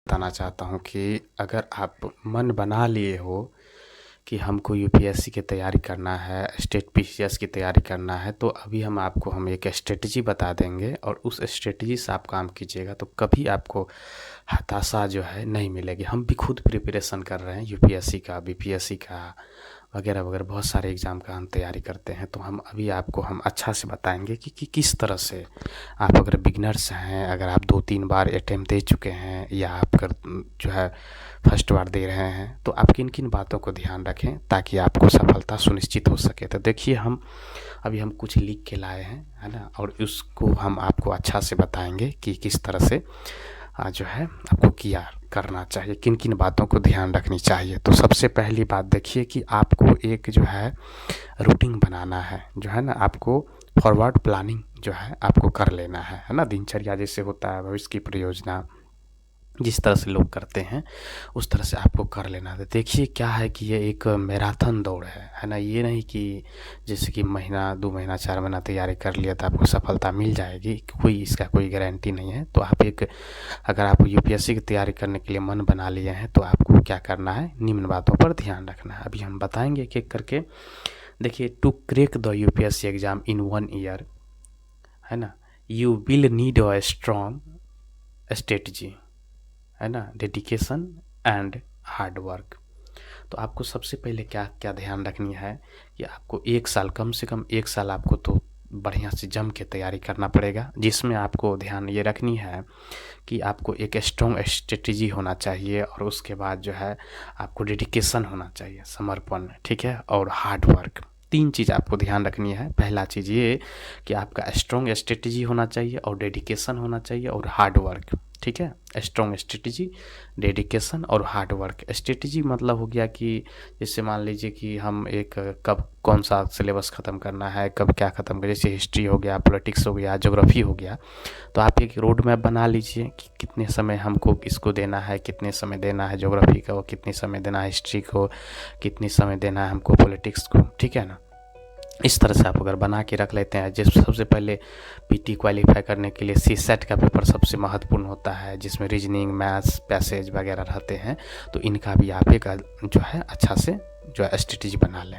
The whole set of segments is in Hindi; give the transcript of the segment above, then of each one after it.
बताना चाहता हूँ कि अगर आप मन बना लिए हो कि हमको यूपीएससी की तैयारी करना है, स्टेट पीसीएस की तैयारी करना है, तो अभी हम एक स्ट्रेटजी बता देंगे और उस स्ट्रेटजी से आप काम कीजिएगा तो कभी आपको हताशा जो है नहीं मिलेगी। हम भी खुद प्रिपरेशन कर रहे हैं यूपीएससी का, बीपीएससी का वगैरह वगैरह बहुत सारे एग्ज़ाम का हम तैयारी करते हैं। तो हम अभी आपको अच्छा से बताएंगे कि किस तरह से आप अगर बिगनर्स हैं, अगर आप 2-3 बार अटेम्प्ट दे चुके हैं या आप अगर जो है फर्स्ट बार दे रहे हैं, तो आप किन किन बातों को ध्यान रखें ताकि आपको सफलता सुनिश्चित हो सके। तो देखिए हम कुछ लिख के लाए हैं, है ना, और उसको हम आपको अच्छा से बताएंगे कि किस तरह से जो है आपको किया करना चाहिए, किन किन बातों को ध्यान रखनी चाहिए। तो सबसे पहली बात देखिए कि आपको एक जो है रूटीन बनाना है, जो है ना, आपको फॉरवर्ड प्लानिंग जो है आपको कर लेना है ना। दिनचर्या जैसे होता है, भविष्य की परियोजना जिस तरह से लोग करते हैं उस तरह से आपको कर लेना है। देखिए क्या है कि ये एक मैराथन दौड़ है ना। ये नहीं कि जैसे कि महीना 2 महीना 4 महीना तैयारी कर लिया तो आपको सफलता मिल जाएगी, इसका कोई गारंटी नहीं है। तो अगर आप यूपीएससी की तैयारी करने के लिए मन बना लिए हैं तो आपको क्या करना है, निम्न बातों पर ध्यान रखना है। अभी हम बताएंगे एक एक करके। देखिए, to crack the UPSC exam in 1 year, है ना, you will need a strong strategy, है ना, डेडिकेशन एंड हार्ड वर्क। तो आपको सबसे पहले क्या क्या ध्यान रखनी है कि आपको 1 साल, कम से कम 1 साल आपको तो बढ़िया से जम के तैयारी करना पड़ेगा, जिसमें आपको ध्यान ये रखनी है कि आपको एक स्ट्रॉन्ग स्ट्रेटजी होना चाहिए और उसके बाद जो है आपको डेडिकेशन होना चाहिए, समर्पण, ठीक है, और हार्ड वर्क। 3 चीज़ आपको ध्यान रखनी है। पहला चीज़ ये कि आपका स्ट्रॉन्ग स्ट्रेटजी होना चाहिए और डेडिकेशन होना चाहिए और हार्ड वर्क, ठीक है। स्ट्रॉन्ग स्ट्रेटजी, डेडिकेशन और हार्ड वर्क। स्ट्रेटजी मतलब हो गया कि जैसे मान लीजिए कि हम कब कौन सा सिलेबस ख़त्म करना है, कब क्या ख़त्म करें, जैसे हिस्ट्री हो गया, पॉलिटिक्स हो गया, ज्योग्राफी हो गया। तो आप एक रोड मैप बना लीजिए कि कितने समय हमको इसको देना है, कितने समय देना है ज्योग्राफी को, कितने समय देना है हिस्ट्री को, कितने समय देना है हमको पॉलिटिक्स को, ठीक है ना। इस तरह से आप अगर बना के रख लेते हैं, जिस सबसे पहले पीटी क्वालिफाई करने के लिए सीसेट का पेपर सबसे महत्वपूर्ण होता है, जिसमें रीजनिंग, मैथ्स, पैसेज वगैरह रहते हैं। तो इनका भी आप एक जो है अच्छा से जो है स्ट्रेटजी बना लें।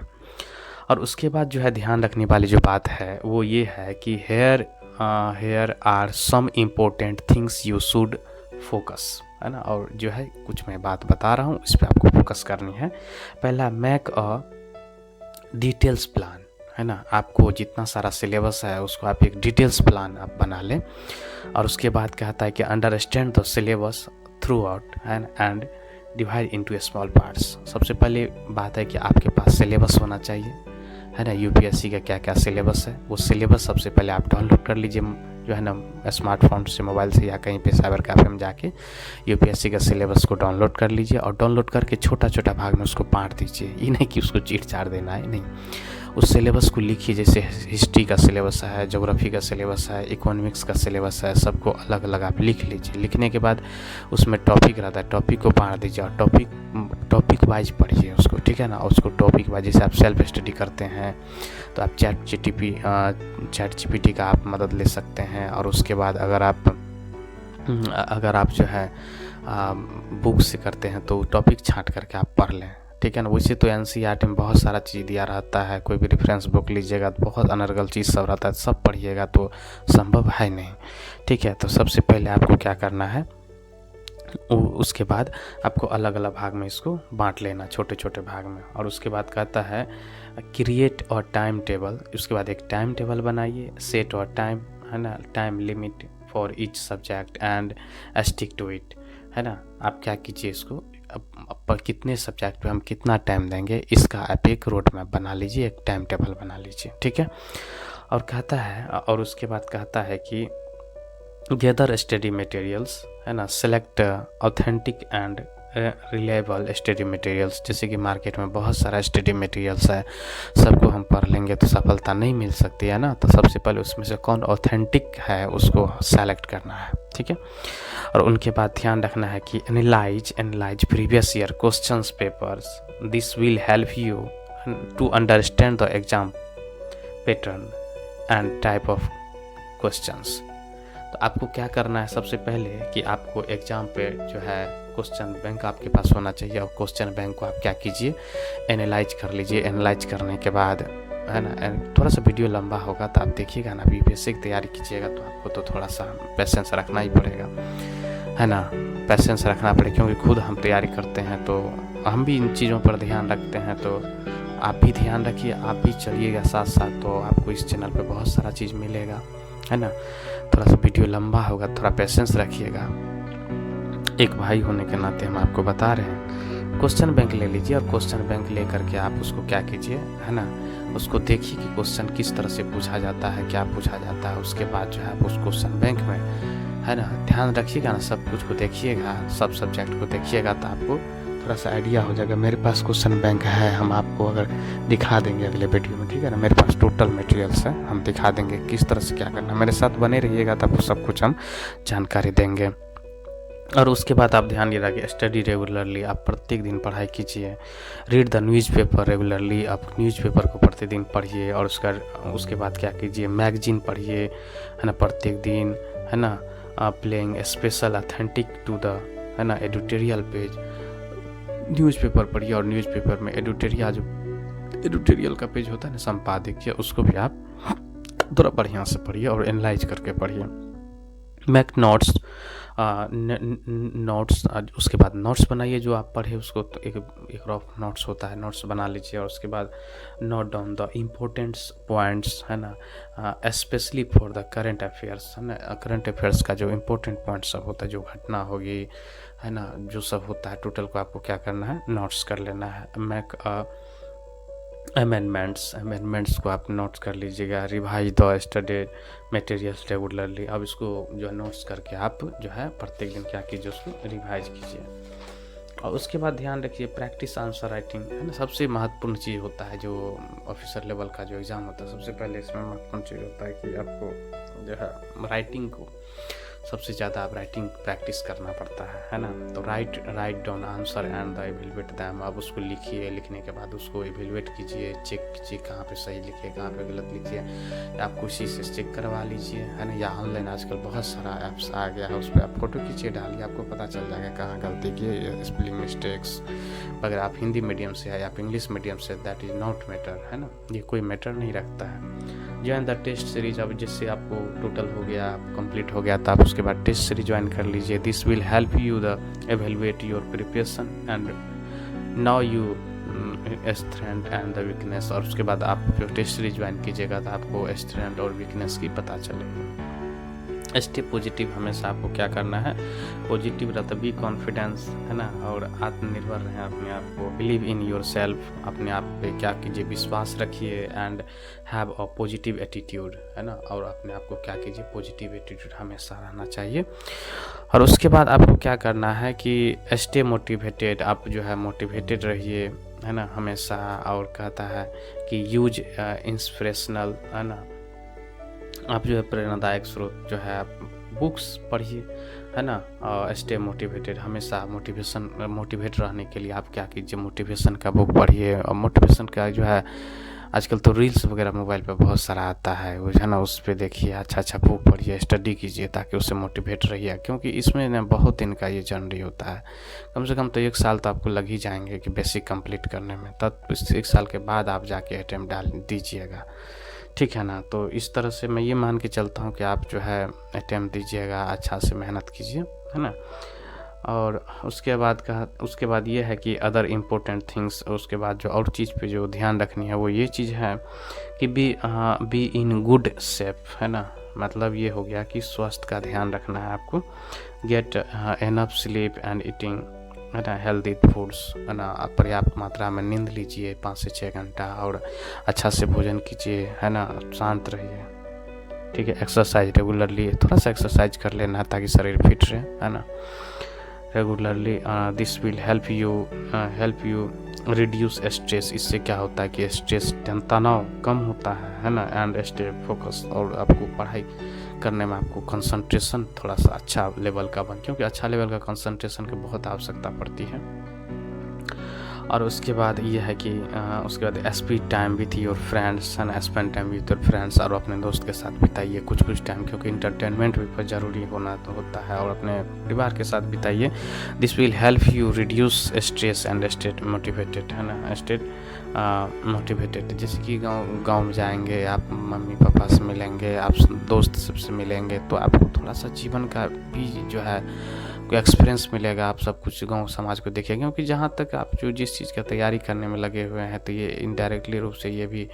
और उसके बाद जो है ध्यान रखने वाली जो बात है वो ये है कि here are some important things you should focus, है ना। और जो है कुछ मैं बात बता रहा हूँ, इस पर आपको फोकस करनी है। पहला, मेक अ डिटेल्स प्लान, है ना। आपको जितना सारा सिलेबस है उसको आप एक डिटेल्स प्लान आप बना लें। और उसके बाद कहता है कि understand the syllabus through out and divide into small parts. सबसे पहले बात है कि आपके पास सिलेबस होना चाहिए, है ना। यूपीएससी का क्या क्या सिलेबस है, वो सिलेबस सबसे पहले आप डाउनलोड कर लीजिए, जो है ना, स्मार्टफोन से, मोबाइल से, या कहीं पे साइबर कैफे में जाके यूपीएससी का सिलेबस को डाउनलोड कर लीजिए। और डाउनलोड करके छोटा छोटा भाग में उसको बांट दीजिए। ये नहीं कि उसको चीट चाट देना है, नहीं। उस सिलेबस को लिखिए, जैसे हिस्ट्री का सिलेबस है, ज्योग्राफी का सिलेबस है, इकोनॉमिक्स का सिलेबस है, सबको अलग अलग आप लिख लीजिए। लिखने के बाद उसमें टॉपिक रहता है, टॉपिक को बांट दीजिए और टॉपिक वाइज पढ़िए उसको, ठीक है ना। उसको टॉपिक वाइज, जैसे आप सेल्फ स्टडी करते हैं तो आप चैट जीपीटी का आप मदद ले सकते हैं। और उसके बाद अगर आप जो है बुक से करते हैं तो टॉपिक छांट करके आप पढ़ लें, ठीक है ना। वैसे तो एनसीईआरटी में बहुत सारा चीज़ दिया रहता है, कोई भी रेफरेंस बुक लीजिएगा तो बहुत अनर्गल चीज़ सब रहता है, सब पढ़िएगा तो संभव है नहीं, ठीक है। तो सबसे पहले आपको क्या करना है, उसके बाद आपको अलग अलग भाग में इसको बांट लेना, छोटे छोटे भाग में। और उसके बाद कहता है क्रिएट और टाइम टेबल। उसके बाद एक टाइम टेबल बनाइए, सेट और टाइम, है ना, time limit for each subject and stick to it, है ना। आप क्या कीजिए, इसको पर कितने सब्जेक्ट पे हम कितना टाइम देंगे, इसका आप एक रोड मैप बना लीजिए, एक टाइम टेबल बना लीजिए, ठीक है। और कहता है, और उसके बाद कहता है कि गैदर स्टडी मटेरियल्स, है ना, select authentic and reliable study materials. जैसे कि मार्केट में बहुत सारा स्टडी मटेरियल्स है, सबको हम पढ़ लेंगे तो सफलता नहीं मिल सकती है ना। तो सबसे पहले उसमें से कौन ऑथेंटिक है उसको सेलेक्ट करना है, ठीक है। और उनके बाद ध्यान रखना है कि analyze previous year questions papers, this will help you to understand the exam pattern and type of questions. तो आपको क्या करना है सबसे पहले कि आपको एग्ज़ाम पे जो है क्वेश्चन बैंक आपके पास होना चाहिए, और क्वेश्चन बैंक को आप क्या कीजिए, एनालाइज कर लीजिए। एनालाइज करने के बाद है ना, थोड़ा सा वीडियो लंबा होगा तो आप देखिएगा ना। यूपीएससी की तैयारी कीजिएगा तो आपको तो थोड़ा सा पेशेंस रखना ही पड़ेगा, है ना। पेशेंस रखना पड़ेगा क्योंकि खुद हम तैयारी करते हैं तो हम भी इन चीज़ों पर ध्यान रखते हैं। तो आप भी ध्यान रखिए, आप भी चलिएगा साथ साथ, तो आपको इस चैनल पे बहुत सारा चीज़ मिलेगा, है ना। थोड़ा सा वीडियो लंबा होगा, थोड़ा पेशेंस रखिएगा। एक भाई होने के नाते हम आपको बता रहे हैं। क्वेश्चन बैंक ले लीजिए, और क्वेश्चन बैंक ले करके आप उसको क्या कीजिए, है ना, उसको देखिए कि क्वेश्चन किस तरह से पूछा जाता है, क्या पूछा जाता है। उसके बाद जो है आप उस क्वेश्चन बैंक में, है ना, ध्यान रखिएगा ना, सब कुछ को देखिएगा, सब सब्जेक्ट को देखिएगा तो आपको थोड़ा सा आइडिया हो जाएगा। मेरे पास क्वेश्चन बैंक है, हम आपको अगर दिखा देंगे अगले वीडियो में, ठीक है ना। मेरे पास टोटल मटेरियल्स है, हम दिखा देंगे किस तरह से क्या करना है। मेरे साथ बने रहिएगा तो आपको सब कुछ हम जानकारी देंगे। और उसके बाद आप ध्यान ये रखिए, स्टडी रेगुलरली, आप प्रत्येक दिन पढ़ाई कीजिए। रीड द न्यूज़पेपर रेगुलरली, आप न्यूज़पेपर को प्रतिदिन पढ़िए। और उसके बाद क्या कीजिए, मैगजीन पढ़िए, है ना, प्रत्येक दिन, है ना। Playing special authentic to the, है ना, एडिटोरियल पेज। न्यूज़पेपर पढ़िए, और न्यूज़पेपर में एडिटोरियल का पेज होता है ना, संपादकीय, उसको भी आप थोड़ा बढ़िया से पढ़िए और एनालाइज करके पढ़िए। मैक नोट्स, उसके बाद नोट्स बनाइए। जो आप पढ़े उसको तो एक रफ नोट्स होता है, नोट्स बना लीजिए। और उसके बाद note down the importance points, है ना, specially for the current affairs, है ना। करंट अफेयर्स का जो इम्पोर्टेंट पॉइंट सब होता है, जो घटना होगी, है ना, जो सब होता है, टोटल को आपको क्या करना है, नोट्स कर लेना है। मैक अमेंडमेंट्स को आप नोट्स कर लीजिएगा। Revise the study materials regularly, अब इसको जो है नोट्स करके आप जो है प्रत्येक दिन क्या कीजिए, उसको रिवाइज कीजिए। और उसके बाद ध्यान रखिए, प्रैक्टिस आंसर राइटिंग, है ना, सबसे महत्वपूर्ण चीज़ होता है। जो ऑफिसर लेवल का जो एग्ज़ाम होता है, सबसे पहले इसमें महत्वपूर्ण चीज़ होता है कि आपको जो है राइटिंग को सबसे ज़्यादा आप राइटिंग प्रैक्टिस करना पड़ता है ना। तो write down answer and the evaluate them, अब उसको लिखिए। लिखने के बाद उसको एवेलुएट कीजिए, चेक कीजिए कहाँ पे सही लिखिए, कहाँ पे गलत लिखिए। आप किसी से चेक करवा लीजिए, है ना। या ऑनलाइन आजकल बहुत सारा ऐप्स आ गया है, उस पर आप फोटो खींचिए, डालिए, आपको पता चल जाएगा कहाँ गलती की, स्पेलिंग मिस्टेक्स। अगर आप हिंदी मीडियम से है या आप इंग्लिश मीडियम से, दैट इज़ नॉट मैटर, है ना, ये कोई मैटर नहीं रखता है। ज्वाइन द टेस्ट सीरीज, अब जिससे आपको टोटल हो गया, कंप्लीट हो गया, तो आप उसके बाद टेस्ट सीरीज ज्वाइन कर लीजिए। This will help you the evaluate your preparation and now you strength and the weakness. और उसके बाद आप जो टेस्ट सीरीज ज्वाइन कीजिएगा तो आपको स्ट्रेंथ और वीकनेस की पता चलेगी। स्टे पॉजिटिव, हमेशा आपको क्या करना है, पॉजिटिव रहता, बी कॉन्फिडेंस, है ना। और आत्मनिर्भर रहें अपने आप को, बिलीव इन योर सेल्फ, अपने आप पे क्या कीजिए, विश्वास रखिए। And have a positive attitude, है ना। और अपने आप को क्या कीजिए, पॉजिटिव एटीट्यूड हमेशा रहना चाहिए। और उसके बाद आपको क्या करना है कि स्टे मोटिवेटेड, आप जो है मोटिवेटेड रहिए, है ना, हमेशा। और कहता है कि यूज इंस्पिरेशनल, है ना, आप जो है प्रेरणादायक स्रोत जो है आप बुक्स पढ़िए, है ना। स्टे मोटिवेटेड, हमेशा मोटिवेट रहने के लिए आप क्या कीजिए, मोटिवेशन का बुक पढ़िए। और मोटिवेशन का जो है आजकल तो रील्स वगैरह मोबाइल पे बहुत सारा आता है, वो है ना, उस पर देखिए, अच्छा बुक पढ़िए, स्टडी कीजिए, ताकि उससे मोटिवेट रहिए। क्योंकि इसमें ना बहुत दिन का ये जर्नी होता है, कम से कम तो 1 साल तो आपको लग ही जाएंगे कि बेसिक कंप्लीट करने में। तब 1 साल के बाद आप जाके अटेम्प्ट डाल दीजिएगा, ठीक है ना। तो इस तरह से मैं ये मान के चलता हूँ कि आप जो है अटेम्प्ट दीजिएगा, अच्छा से मेहनत कीजिए, है ना। और उसके बाद ये है कि अदर इम्पोर्टेंट थिंग्स, उसके बाद जो और चीज़ पे जो ध्यान रखनी है वो ये चीज़ है कि बी इन गुड शेप, है ना। मतलब ये हो गया कि स्वास्थ्य का ध्यान रखना है आपको। Get enough sleep and eating, है ना, हेल्दी फूड्स, है ना। पर्याप्त मात्रा में नींद लीजिए 5 से 6 घंटा, और अच्छा से भोजन कीजिए, है ना, शांत रहिए, ठीक है। एक्सरसाइज रेगुलरली, थोड़ा सा एक्सरसाइज कर लेना है ताकि शरीर फिट रहे, है ना, regularly. This will help you reduce stress, इससे क्या होता है कि स्ट्रेस तनाव कम होता है ना। एंड स्टे फोकस, और आपको पढ़ाई करने में आपको कंसंट्रेशन थोड़ा सा अच्छा लेवल का क्योंकि अच्छा लेवल का कंसंट्रेशन की बहुत आवश्यकता पड़ती है। और उसके बाद ये है कि उसके बाद speed time with your friends and spend time with your friends, और अपने दोस्त के साथ बिताइए कुछ टाइम, क्योंकि इंटरटेनमेंट भी बहुत ज़रूरी होना तो होता है, और अपने परिवार के साथ बिताइए। This will help you reduce stress and state motivated, है ना, स्टेट मोटिवेटेड। जैसे कि गाँव में जाएंगे, आप मम्मी पापा से मिलेंगे, आप दोस्त सबसे मिलेंगे, तो आपको थोड़ा सा जीवन का भी जो है कोई एक्सपीरियंस मिलेगा, आप सब कुछ गांव समाज को देखेंगे। क्योंकि जहाँ तक आप जो जिस चीज़ का तैयारी करने में लगे हुए हैं, तो ये इनडायरेक्टली रूप से ये भी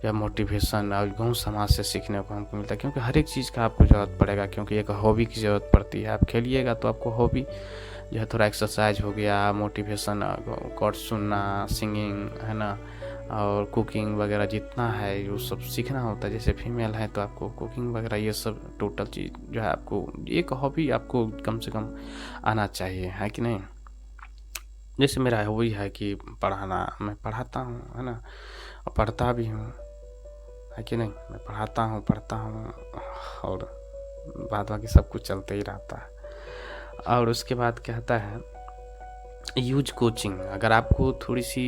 जो मोटिवेशन और गांव समाज से सीखने को हमको मिलता है। क्योंकि हर एक चीज़ का आपको ज़रूरत पड़ेगा, क्योंकि एक हॉबी की ज़रूरत पड़ती है। आप खेलिएगा तो आपको हॉबी जो है थोड़ा एक्सरसाइज हो गया, मोटिवेशन, कोट सुनना, सिंगिंग, है ना, और कुकिंग वगैरह जितना है वो सब सीखना होता है। जैसे फीमेल है तो आपको कुकिंग वगैरह ये सब टोटल चीज़ जो है आपको एक हॉबी आपको कम से कम आना चाहिए, है कि नहीं। जैसे मेरा हॉबी है कि पढ़ाना, मैं पढ़ाता हूँ, है ना, और पढ़ता भी हूँ, है कि नहीं। मैं पढ़ाता हूँ और बाद बाकी सब कुछ चलते ही रहता है। और उसके बाद क्या होता है, यूज कोचिंग। अगर आपको थोड़ी सी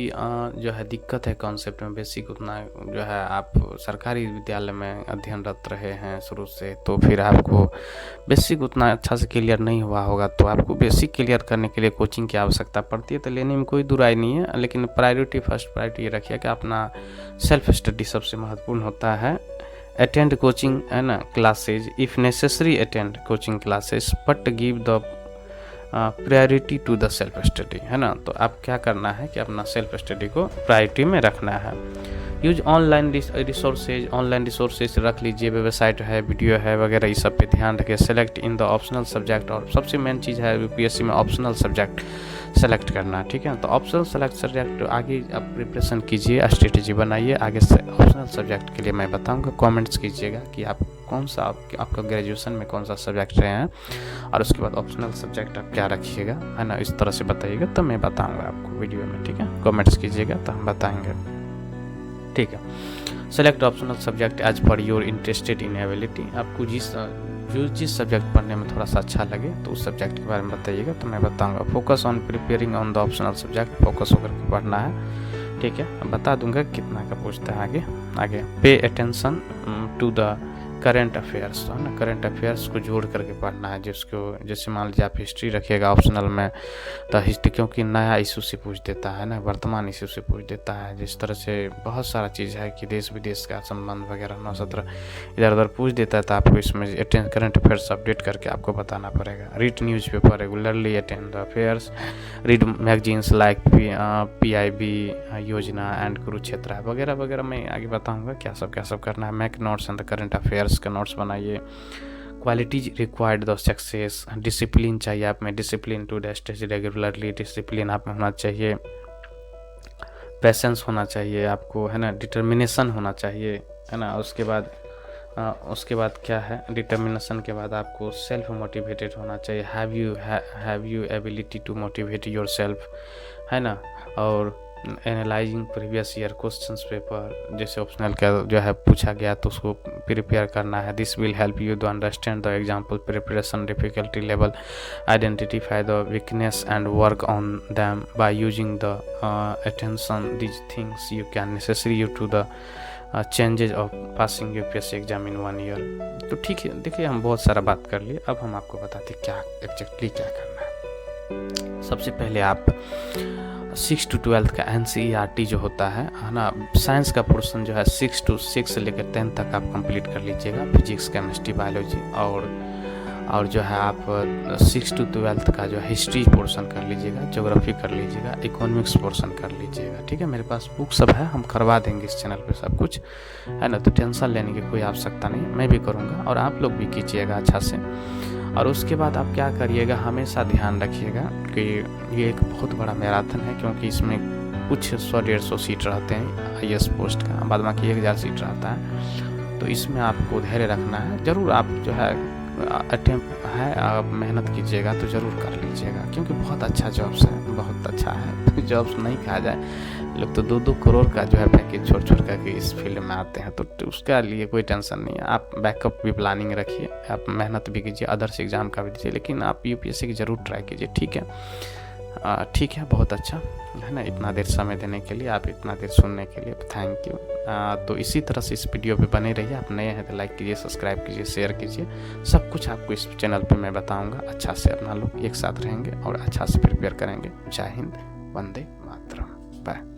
जो है दिक्कत है कॉन्सेप्ट में, बेसिक उतना जो है आप सरकारी विद्यालय में अध्ययनरत रहे हैं शुरू से, तो फिर आपको बेसिक उतना अच्छा से क्लियर नहीं हुआ होगा, तो आपको बेसिक क्लियर करने के लिए कोचिंग की आवश्यकता पड़ती है। तो लेने में कोई दुराई नहीं है, लेकिन फर्स्ट प्रायोरिटी ये रखिए कि अपना सेल्फ स्टडी सबसे महत्वपूर्ण होता है। अटेंड कोचिंग, है ना, classes if necessary, attend coaching classes but give the priority to the self study, है ना। तो आप क्या करना है कि अपना सेल्फ स्टडी को प्रायोरिटी में रखना है। यूज ऑनलाइन रिसोर्सेज रख लीजिए, वेबसाइट है, वीडियो है वगैरह, इस सब पे ध्यान रखिए। Select in the optional subject, और सबसे मेन चीज़ है यूपीएससी में ऑप्शनल सब्जेक्ट सेलेक्ट करना, ठीक है। तो ऑप्शनल सेलेक्ट सब्जेक्ट आगे आप प्रिपरेशन कीजिए, स्ट्रेटेजी बनाइए, आगे से ऑप्शनल सब्जेक्ट के लिए मैं बताऊंगा। कमेंट्स कीजिएगा कि आप कौन सा आपका ग्रेजुएशन में कौन सा सब्जेक्ट रहे हैं, और उसके बाद ऑप्शनल सब्जेक्ट आप क्या रखिएगा, है ना, इस तरह से बताइएगा तो मैं बताऊंगा आपको वीडियो में, ठीक है। कमेंट्स कीजिएगा तो हम बताएंगे, ठीक है। Select optional subject as per your interested in ability. आपको जिस सब्जेक्ट पढ़ने में थोड़ा सा अच्छा लगे तो उस सब्जेक्ट के बारे में बताइएगा तो मैं बताऊंगा। Focus on preparing on the optional subject, focus होकर के पढ़ना है, ठीक है। बता दूंगा कितना का पूछता है आगे। Pay attention to the current affairs, है ना, करंट अफेयर्स को जोड़ करके पढ़ना है। जिसको जैसे मान लीजिए आप हिस्ट्री रखिएगा ऑप्शनल में, तो हिस्ट्री क्योंकि नया इशू से पूछ देता है ना, वर्तमान इशू से पूछ देता है। जिस तरह से बहुत सारा चीज़ है कि देश विदेश का संबंध वगैरह 9-17 इधर उधर पूछ देता है, तो आपको इसमें करंट अफेयर्स अपडेट करके आपको बताना पड़ेगा। Read newspaper regularly, attend the affairs, read magazines like PIB Yojana and Kurukshetra वगैरह वगैरह। मैं आगे बताऊँगा क्या सब करना है। Make notes and the current affairs का नोट्स बनाइए। Qualities required the success, discipline चाहिए आप में, discipline to the study regularly, discipline आप में होना चाहिए। पैसेंस होना चाहिए आपको, है ना, डिटर्मिनेशन होना चाहिए, है ना। उसके बाद क्या है, डिटर्मिनेशन के बाद आपको सेल्फ मोटिवेटेड होना चाहिए। Have you ability to motivate yourself, है ना। और analyzing previous year questions paper, जैसे ऑप्शनल का जो है पूछा गया तो उसको प्रिपेयर करना है। This will help you to understand the example preparation difficulty level, identify the weakness and work on them by using the attention these things you can necessary you to the changes of passing UPSC exam in 1 year. तो ठीक है, देखिए हम बहुत सारा बात कर लिए, अब हम आपको बताते क्या एग्जैक्टली क्या करना है। सबसे पहले आप 6 to 12 का NCERT जो होता है ना, साइंस का पोर्शन जो है 6 से लेकर 10 तक आप कंप्लीट कर लीजिएगा। फिजिक्स, केमिस्ट्री, बायोलॉजी, और जो है आप 6 to 12 का जो हिस्ट्री पोर्शन कर लीजिएगा, ज्योग्राफी कर लीजिएगा, इकोनॉमिक्स पोर्शन कर लीजिएगा, ठीक है। मेरे पास बुक सब है, हम करवा देंगे इस चैनल पे सब कुछ, है ना। तो टेंशन लेने की कोई आवश्यकता नहीं, मैं भी करूँगा और आप लोग भी कीजिएगा अच्छा से। और उसके बाद आप क्या करिएगा, हमेशा ध्यान रखिएगा कि ये एक बहुत बड़ा मैराथन है, क्योंकि इसमें कुछ 100-150 सीट रहते हैं IAS पोस्ट का, बाद बाकी 1000 सीट रहता है। तो इसमें आपको धैर्य रखना है। ज़रूर आप जो है अटेम्प्ट है, आप मेहनत कीजिएगा तो ज़रूर कर लीजिएगा, क्योंकि बहुत अच्छा जॉब्स है, बहुत अच्छा है। जॉब्स नहीं कहा जाए, लोग तो 2-2 करोड़ का जो है पैकेज छोड़ कर के इस फील्ड में आते हैं, तो उसका लिए कोई टेंशन नहीं है। आप बैकअप भी प्लानिंग रखिए, आप मेहनत भी कीजिए, अदर्स एग्ज़ाम का भी दीजिए, लेकिन आप UPSC की ज़रूर ट्राई कीजिए, ठीक है। ठीक है, बहुत अच्छा है ना, इतना देर समय देने के लिए, आप इतना देर सुनने के लिए थैंक यू। तो इसी तरह से इस वीडियो पे बने रहिए। आप नए हैं तो लाइक कीजिए, सब्सक्राइब कीजिए, शेयर कीजिए। सब कुछ आपको इस चैनल पे मैं बताऊंगा। अच्छा से अपना लोग एक साथ रहेंगे और अच्छा से प्रिपेयर करेंगे। जय हिंद, वंदे मातरम, बाय।